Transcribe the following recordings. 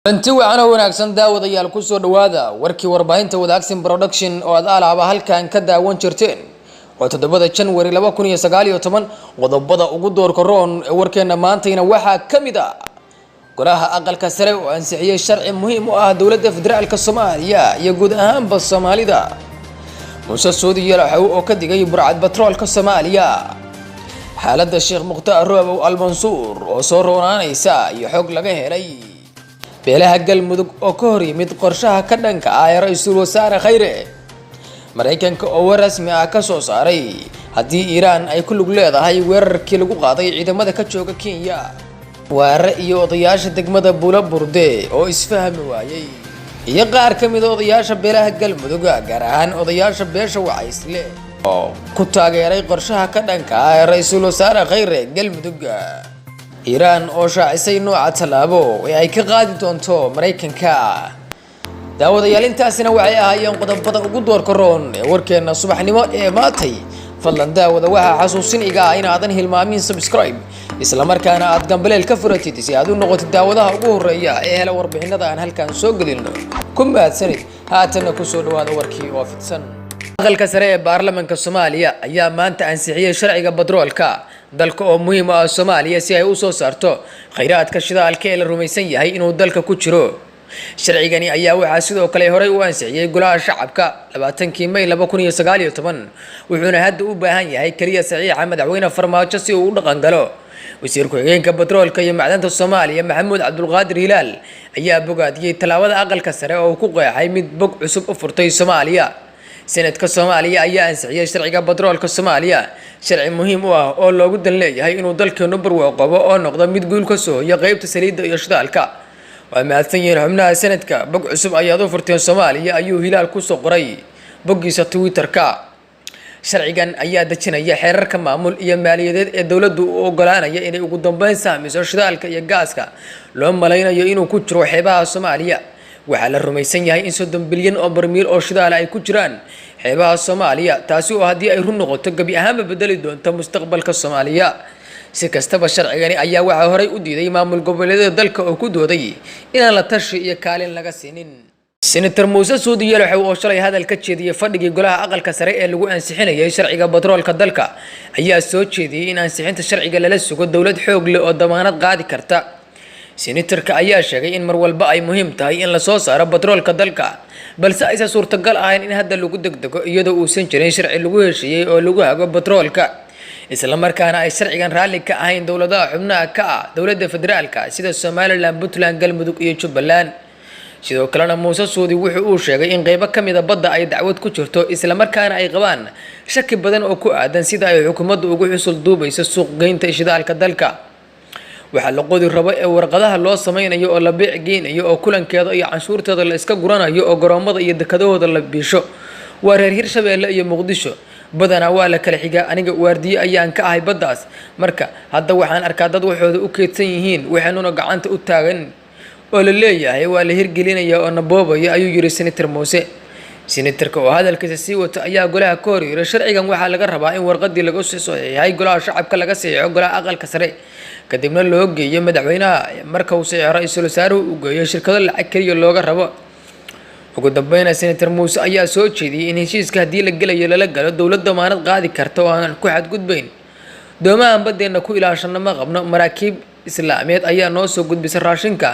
intii waana wanaagsan daawadayaal ku soo dhawaada warkii warbaahinta wadaagsan production oo aad alaaba halkan ka daawan jirteen oo 7 January 2019 qodobada ugu doorka roon ee warkeena maantayna waxa kamid ah golaha aqalka sare oo ansixiyay sharci muhiim u ah dawladda federaalka Soomaaliya iyo guud ahaanba Soomaalida Muuse Suudi Yalaxow oo ka digay burcad batroolka Soomaaliya xaaladda Sheekh Mukhtaar Roobow Al-Mansuur oo soo roonaanaysa iyo xog laga helay beelaha galmudug oo ka hor yimid qorshaha ka dhanka ah ee ra'iisul wasaare Khayre Mareykanka oo rasmi ah ka soo saaray haddii Iiraan ay ku lug leedahay weerarkii lagu qaaday ciidamada ka jooga Kenya waara iyo odayaasha degmada Buulaburde oo isfahmi waayay iyo qaar ka mid ah odayaasha beelaha galmudug gaar ahaan odayaasha beesha Wacaysle oo ku taageeray qorshaha ka dhanka ah ee ra'iisul wasaare Khayre galmudug Iiraan oo shaacisay nooca talaabo ee ay ka qaadi doonto Mareykanka daawadayaal intaasina waxay ahaayeen qodobada ugu doorka roon ee warkeena subaxnimo ee maantay fadlan daawada waxa xasuusin iga ah in aadan hilmaamin subscribe isla markaana aad gambaleel ka furatid si aad u noqotid daawadaha ugu horeeya ee hela warbixinada aan halkan soo gelino ku mahadsanid haatan ku soo dhawaada warkii oo fidsan aqalka sare ee baarlamaanka Soomaaliya ayaa maanta ansixiyay sharciga batroolka dalka oo muhiim ah Soomaaliya si ay u soo saarto kheyraadka shidaalka ee la rumaysan yahay inuu dalka ku jiro sharcigani ayaa waxa sidoo kale horey u ansixiyay golaha shacabka 20 May 2019 wuxuuna hadda u baahan yahay kaliya saxiixa madaxweyne Farmaajo si uu u dhaqan galo wasiirka hoggaanka batroolka iyo macdanta Soomaaliya Maxamuud Cabdulqaadir Hilaal ayaa bogaadiyay talaabada aqalka sare oo ku qeexay mid bog cusub u furtay Soomaaliya sanadka Soomaaliya ayaa ansixiyay sharciga batroolka Soomaaliya sharci muhiim u ah oo loogu dan leeyahay inuu dalkeenu barwaaqo oo noqdo mid guul ka soo iyo qaybta saliidda iyo shidaalka waa mahadsan yihiin xubnaha sanadka bog cusub ayaa u furtay Soomaaliya ayuu Hilaal ku soo qoray boggiisa Twitterka sharcigan ayaa dejinaya xeerarka maamul iyo maaliyadeed ee dawladdu u ogolaanaya inay ugu dambeyn saamiso shidaalka iyo gaaska loo maleynayo inuu ku jiro xeebaha Soomaaliya waxa la rumaysan yahay in 30 bilyan oo barmiil oo shidaal ay ku jiraan xeebaha Soomaaliya taasi oo haddii ay run noqoto gabi ahaan bedeli doonto mustaqbalka Soomaaliya si kastaba sharcigani ayaa waxa horey u diiday maamul goboleedyada dalka oo ku dooday in la tashi iyo kaalin laga siinin Senator Muuse Suudi Yalaxow oo shalay hadal ka jeediyay fadhigii golaha aqalka sare ee lagu ansixinayay sharciga batroolka dalka ayaa soo jeediyay in ansixinta sharciga lala sugo dawlad xoog leh oo damaanad qaadi karta senatorka ayaa sheegay in mar walba ay muhiim tahay in la soo saaro batroolka dalka balse aysan suurtagal ahayn in hadda lagu degdego iyadoo uusan jirin sharci lagu heshiiyay oo lagu hago batroolka isla markaana ay sharcigan raalli ka ahayn dawladaha xubnaha ka ah dawladda federaalka sida Somaliland, Puntland, Galmudug iyo Jubbaland sidoo kalena Muuse Suudi wuxuu sheegay in qaybo kamid ah badda ay dacwad ku jirto isla markaana ay qabaan shaki badan oo ku aadan sida ay xukuumaddu ugu xusul duubayso suuq geynta shidaalka dalka waxa la qodi rabo ee warqadaha loo sameeyo oo la beec geynayo oo kulankeeda iyo canshuurteeda la iska guranayo oo garoomada iyo dekadahooda la biisho waa reer Hirshabeelle iyo Muqdisho badana waa la kala xigaa aniga waardiye ayaan ka ahay baddaas marka hadda waxaan arkaa dad waxooda u keedsan yihiin waxaanuna gacanta u taagan oo la leeyahay waa la hirgelinaya oo naboobaya ayuu yiri Senator Muuse senatorka oo hadalkiisa sii wata ayaa golaha ka hor yiri sharcigan waxa laga rabaa in warqadii lagu soo saxeeyay golaha shacabka laga saxeeyo golaha aqalka sare kadibna loo geeyo madaxweynaha marka uu saxeeyo ra'iisul wasaaruhu u geeyo shirkado lacag kaliya looga rabo ugu dambeyn Senator Muuse ayaa soo jeediyay in heshiiska hadii la galayo lala galo dawladda damaanad qaadi karto oo aan ku xadgudbayn doomaha badeena ku ilaashano ma qabno maraakiib islaameed ayaa noo soo gudbisay raashinka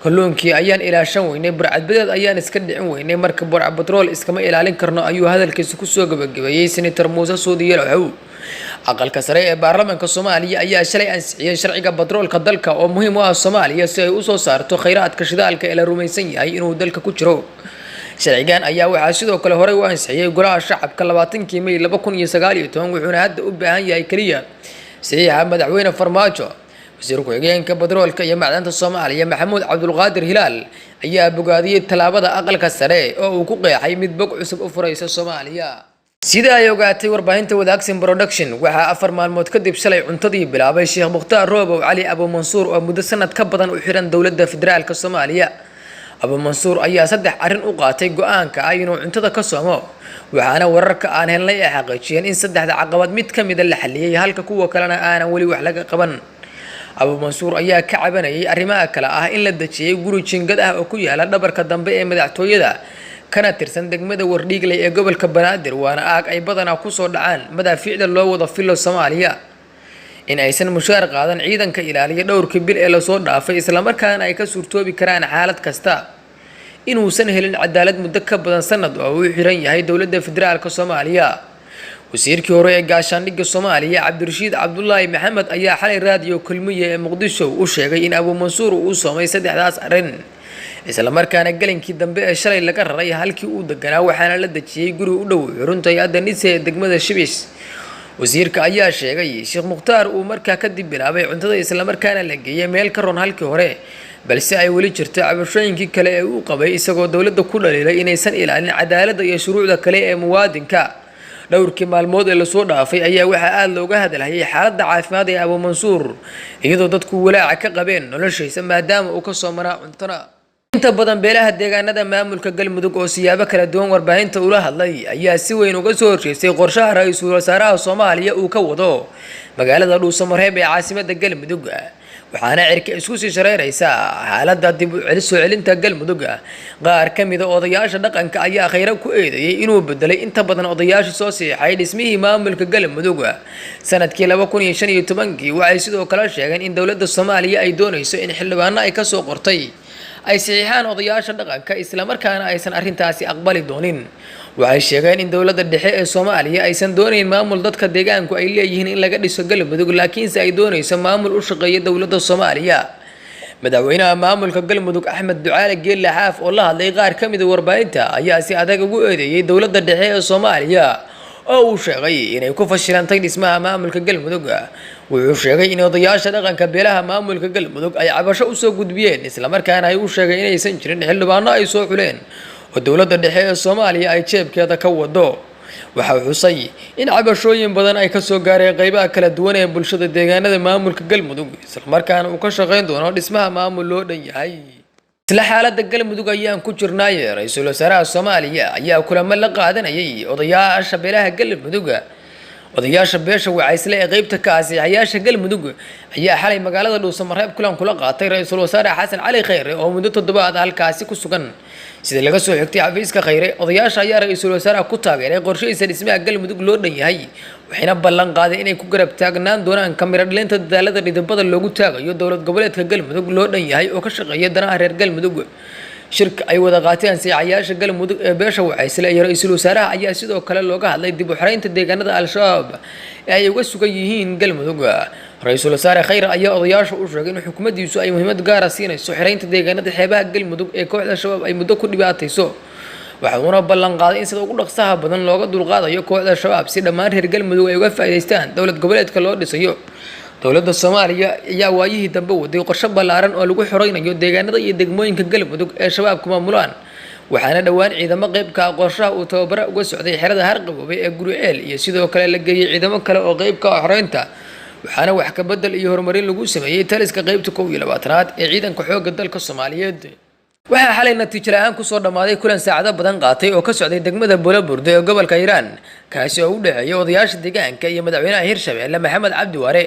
kalluunkii ayaan ilaashan weynay burcadbadeed ayaan iska dhicin weynay marka burcad batrool iskama ilaalin karno ayuu hadalkiisa ku soo gabagabeeyay Senator Muuse Suudi Yalaxow aqalka sare ee baarlamaanka Soomaaliya ayaa shalay ansixiyay sharciga batroolka dalka oo muhiim u ah Soomaaliya si ay u soo saarto kheyraadka shidaalka ee la rumaysan yahay inuu dalka ku jiro sharcigan ayaa waxa sidoo kale horey u ansixiyay golaha shacabka 20 May 2019 wuxuuna hadda u baahan yahay kaliya saxiixa madaxweyne Farmaajo wasiirka hoggaanka batroolka iyo macdanta Soomaaliya Maxamuud Cabdulqaadir Hilaal ayaa bogaadiyay talaabada aqalka sare oo uu ku qeexay mid bog cusub u furaysa Soomaaliya sida ay ogaatay warbaahinta wadaagsan production waxa 4 maalmood kadib shalay cuntadii bilaabay Sheekh Mukhtaar Roobow Al-Mansuur oo muddo sanad ka badan u xiran dawladda federaalka Soomaaliya Al-Mansuur ayaa 3 arin u qaatay go'aanka ah inuu cuntada ka soomo waxaana wararka aan helnay ay xaqiijiyeen in 3 caqabad mid kamid ah la xaliyay halka kuwa kalena aanan wali wax laga qaban Abu Mansuur ayaa ka cabanayay arrimaha kale ah in la dajiyay guri jingad ah oo ku yaala dhabarka dambe ee madaxtooyada kana tirsan degmada Wardhiigley ee gobolka Banaadir waana aag ay badanaa ku soo dhacaan madaafiicda loo wada filo Soomaaliya in aysan mushaar qaadan ciidanka ilaaliya dhowrkii bil ee la soo dhaafay isla markaana ay ka suurtoobi karaan xaalad kasta inuusan helin cadaalad muddo ka badan sanad oo uu xiran yahay dowladda federaalka Soomaaliya wasiirkii hore ee gaashaandhigga Soomaaliya Cabdirashiid Cabdullaahi Maxamed ayaa xalay raadiyo kulmiye ee Muqdisho u sheegay in Abu Mansuur uu soomay saddexdaas arrin isla markaana galinkii dambe ee shalay laga raray halkii uu deganaa waxaana la dajiyay guri u dhow xurunta hay'adda NISA ee degmada Shibis wasiirka ayaa sheegay Sheekh Mukhtaar uu markaa kadib bilaabay cuntada isla markaana la geeyay meel ka roon halkii hore balse ay wali jirto cabashooyinkii kale ee uu qabay isagoo dowladda ku dhaliilay inaysan ilaalin cadaaladda iyo shuruucda kale ee muwaadinka dhowrkii maalmood ee la soo dhaafay ayaa waxa aad looga hadalhayay xaaladda caafimaad ee Abu Mansuur iyadoo dadku walaac ka qabeen noloshiisa maadaama uu ka soo maraa cuntada inta badan beelaha deegaanada maamulka Galmudug oo siyaabo kala duwan warbaahinta ula hadlay ayaa si weyn uga soo horjeestay qorshaha ra'iisul wasaaraha Soomaaliya uu ka wado magaalada Dhuusamareeb ee caasimadda Galmudug waxaana cirka isku sii shareeraysa xaaladda dib u soo celinta Galmudug qaar ka mid ah odayaasha dhaqanka ayaa khayr ku eedeeyay inuu bedelay inta badan odayaasha soo siixay dhismihii maamulka Galmudug sanadkii 2015 waxay sidoo kale sheegeen in dowladda Soomaaliya ay doonayso in xildhibaano ay ka soo qortay ay saxiixaan odayaasha dhaqanka isla markaana aysan arrintaasi aqbali doonin waxay sheegeen in dowladda dhexe ee Soomaaliya aysan doonayn maamul dadka deegaanku ay leeyihiin in laga dhiso Galmudug laakiin ay doonayso maamul u shaqeeya dowladda Soomaaliya madaxweynaha maamulka Galmudug Axmed Ducaale Geelle Xaaf oo la hadlay qaar ka mid ah warbaahinta ayaa si adag ugu eedeeyay dowladda dhexe ee Soomaaliya oo uu sheegay inay ku fashilantay dhismaha maamulka Galmudug wuxuu sheegay in odayaasha dhaqanka beelaha maamulka Galmudug ay cabasho u soo gudbiyeen isla markaana ay u sheegay inaysan jirin xildhibaano ay soo xuleen oo dowladda dhexe ee Soomaaliya ay jeebkeeda ka wado waxa uu xusay in cabashooyin badan ay ka soo gaareen qaybaha kala duwan ee bulshada deegaanada maamulka Galmudug isla markaana uu ka shaqeyn doono dhismaha maamul loo dhan yahay isla xaaladda Galmudug ayaan ku jirnay ra'iisul wasaaraha Soomaaliya ayaa kulamo la qaadanayay odayaasha beelaha Galmudug odayaasha beesha wacaysle ee qaybta ka aasiyaasha Galmudug ayaa xalay magaalada Dhuusamareeb kulan kula qaatay ra'iisul wasaare Xasan Cali Khayre oo muddo toddobaad halkaasi ku sugan sida laga soo xigtay xafiiska Khayre odayaasha ayaa ra'iisul wasaaraha ku taageeray qorshihiisa dhismaha Galmudug loo dhan yahay waxayna ballan qaaday inay ku garab taagnaan doonaan kamira dhilinta dadaalada dhidibada loogu taagayo dowlad goboleedka Galmudug loo dhan yahay oo ka shaqeeya danaha reer Galmudug shirka ay wada qaateen saxiixayaasha Galmudug ee beesha wacaysle iyo ra'iisul wasaaraha ayaa sidoo kale looga hadlay dib u xiraynta deegaanada Al-Shabaab ee ay uga sugan yihiin Galmudug ra'iisul wasaare Khayre ayaa odayaasha u sheegay in xukuumaddiisu ay muhiimad gaar ah siinayso xiraynta deegaanada xeebaha Galmudug ee kooxda Shabaab ay muddo ku dhibaatayso waxa uu ballan qaaday in sida ugu dhaqsaha badan looga dulqaadayo kooxda Shabaab si dhammaan reer Galmudug ay uga faa'iideystaan dowlad goboleedka loo dhisayo dowladda Soomaaliya ayaa waayihii dambe waday qorshe ballaaran oo lagu xoreynayo deegaanada iyo degmooyinka Galmudug ee shabaabku maamulaan waxaana dhawaan ciidamo qayb ka qorshaha uu tababaro uga socday xerada Harqaboobe ee Guriceel iyo sidoo kale la geeyay ciidamo kale oo qayb ka xoreynta waxaana wax ka bedel iyo horumarin lagu sameeyay taliska qaybta 12aad ee ciidanka xoogga dalka Soomaaliyeed waxaa xalay natiijo la'aan ku soo dhamaaday kulan saacado badan qaatay oo ka socday degmada Buulaburdo ee gobolka Hiiraan kaasi oo u dhaxeeyay odayaasha deegaanka iyo madaxweynaha Hirshabeelle Maxamed Cabdi Waare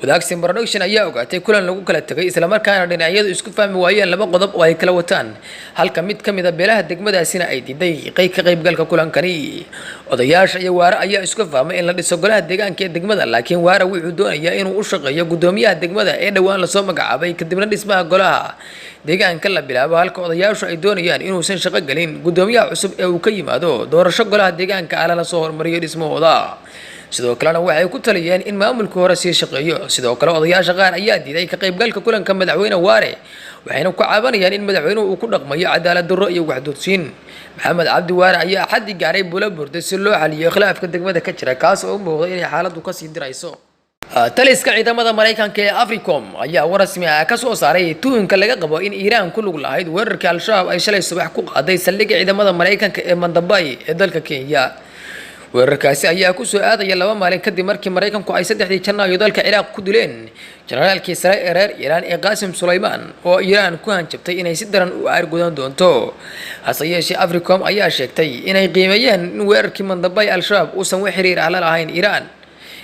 wadaagsin production ayaa ogaatay kulan lagu kala tagay isla markaana dhinacyadu isku fahmi waayeen laba qodob oo ay kala wataan halka mid ka mid ah beelaha degmadaasina ay diiday ka qaybgalka kulankani odayaasha iyo Waare ayaa isku fahmay in la dhiso golaha deegaanka ee degmada laakiin Waare wuxuu doonayaa inuu u shaqeeyo gudoomiyaha degmada ee dhawaan la soo magacaabay kadibna dhismaha golaha deegaanka la bilaabo halka odayaashu ay doonayaan inuusan shaqo galin gudoomiyaha cusub ee uu ka yimaado doorasho golaha deegaanka ala la soo hormariyo dhismahooda sidoo kalena waxay ku taliyeen in maamulku hore sii shaqeeyo sidoo kale odayaasha qaar ayaa diiday ka qaybgalka kulanka madaxweyne Waare waxayna ku caabanayaan in madaxweynuhu uu ku dhaqmayo cadaalad darro iyo waxdoodsiin Maxamed Cabdi Waare ayaa xaddi gaaray Buulaburdo si loo xaliyo khilaafka degmada ka jira kaas oo u muuqda inay xaaladdu ka sii dirayso taliska ciidamada Mareykanka ee Africom ayaa war rasmi ah ka soo saaray tuhunka laga qabo in Iiraan ku lug lahayd weerarka Al-Shabaab ay shalay subax ku qaaday saldhigga ciidamada Mareykanka ee Mandabay ee dalka Kenya weerarkaasi ayaa ku soo aadaya 2 maalin kadib markii Mareykanku ay 3 Janaayo dalka Ciraaq ku dileen generaalkii sare ee reer Iiraan ee Qaasim Sulaymaan oo Iiraan ku hanjabtay inay si daran u aargudan doonto hase yeeshee Africom ayaa sheegtay inay qiimeeyeen in weerarkii Mandabay Al-Shabaab uusan wax xiriir ah la lahayn Iiraan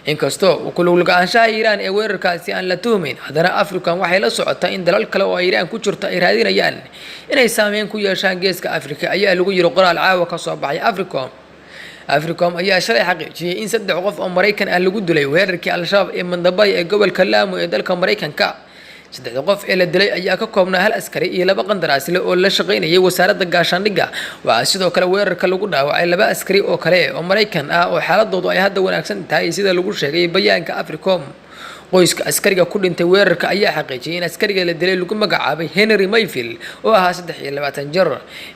inkastoo ku lug lahaanshaha Iiraan ee weerarkaasi aan la tuhmin haddana Afrika waxay la socotaa in dalal kale oo Iiraan ku jirta ay raadinayaan inay saameyn ku yeeshaan geeska Afrika ayaa lagu yiri qoraal caawa ka soo baxay Africom ayaa shalay xaqiijiyay in 3 qof oo Mareykan ah lagu dilay weerarkii Al-Shabaab ee Mandabay ee gobolka Lamu ee dalka Mareykanka 3 qof ee la dilay ayaa ka koobnaa hal askari iyo 2 qandaraasle oo la shaqeynayay wasaaradda gaashaandhigga waxaa sidoo kale weerarka lagu dhaawacay 2 askari oo kale oo Mareykan ah oo xaaladoodu ay hadda wanaagsan tahay sida lagu sheegay bayaanka Africom qoyska askariga ku dhintay weerarka ayaa xaqiijiyay in askariga la dilay lagu magacaabay Henry Mayfield oo ahaa 23 jir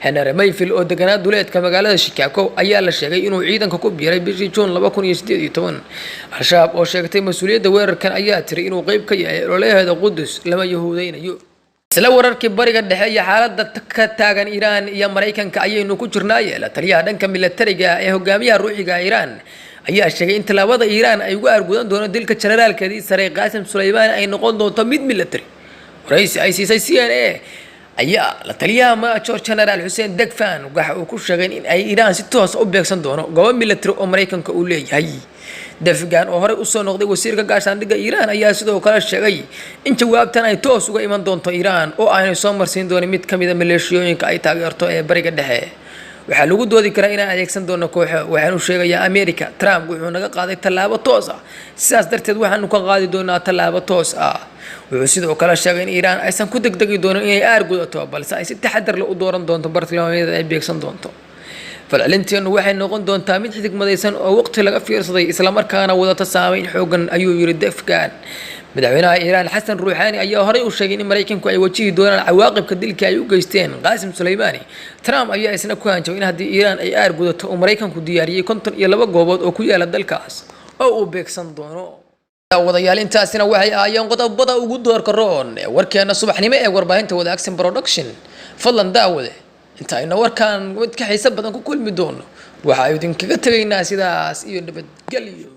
Henry Mayfield oo deganaa duleedka magaalada Chicago ayaa la sheegay inuu ciidanka ku biiray bishii June 2018 Al-Shabaab oo sheegtay mas'uuliyadda weerarkan ayaa tiri inuu qayb ka yahay ololaheeda Qudus lama yahuudeynayo isla wararkii bariga dhexe iyo xaaladda ka taagan Iiraan iyo Mareykanka ayaynu ku jirnaa la taliyaha dhanka militariga ee hogaamiyaha ruuxiga Iiraan ayaa sheegay in talaabada Iiraan ay uga argudan doonto dilka generaalkeedii sare Qaasim Sulaymaani ay noqon doonto mid military waraysi ay siisay CNN ayaa la taliyaha Major General Hussein Dagfan waxa uu ku sheegay in ay Iiraan si toos u beegsan doono goobo military oo Mareykanka uu leeyahay Dagfan oo hore u soo noqday wasiirka gaashaandhigga Iiraan ayaa sidoo kale sheegay in jawaabtan ay toos uga iman doonto Iiraan oo aanay soo marsiin doonin mid kamid ah maleeshiyooyinka ay taageerto ee bariga dhexe waxaa lagu doodi karaa inaan adeegsan doono kooxo waxaanu sheegayaa America Trump wuxuu naga qaaday tallaabo toos ah sidaas darteed waxaanu ka qaadi doonaa tallaabo toos ah wuxuu sidoo kale sheegay in Iiraan aysan ku degdegi doonin inay aargudato balse ay si taxadar leh u dooran doonto bartilmaameedyada ay beegsan doonto falcelinteenu waxay noqon doontaa mid xigmadaysan oo waqti laga fiirsaday isla markaana wadata saameyn xoogan ayuu yiri Dagfan madaxweynaha Iiraan Xasan Ruuxaani ayaa hore u sheegay in Mareykanku ay wajihi doonaan cawaaqibka dilka ay u geysteen Qaasim Sulaymaani Trump ayaa isna ku hanjabay in haddii Iiraan ay aargudato oo Mareykanku diyaariyay 52 goobood oo ku yaala dalkaas oo uu beegsan doono wadayaal intaasina waxay ahaayeen qodobada ugu doorka roon ee warkeena subaxnimo ee warbaahinta wadaagsan production fadlan daawade inta ayna warkaan mid ka xiiso badan ku kulmi doono waxa ay idinkaga tagaynaa sidaas iyo nabadgelyo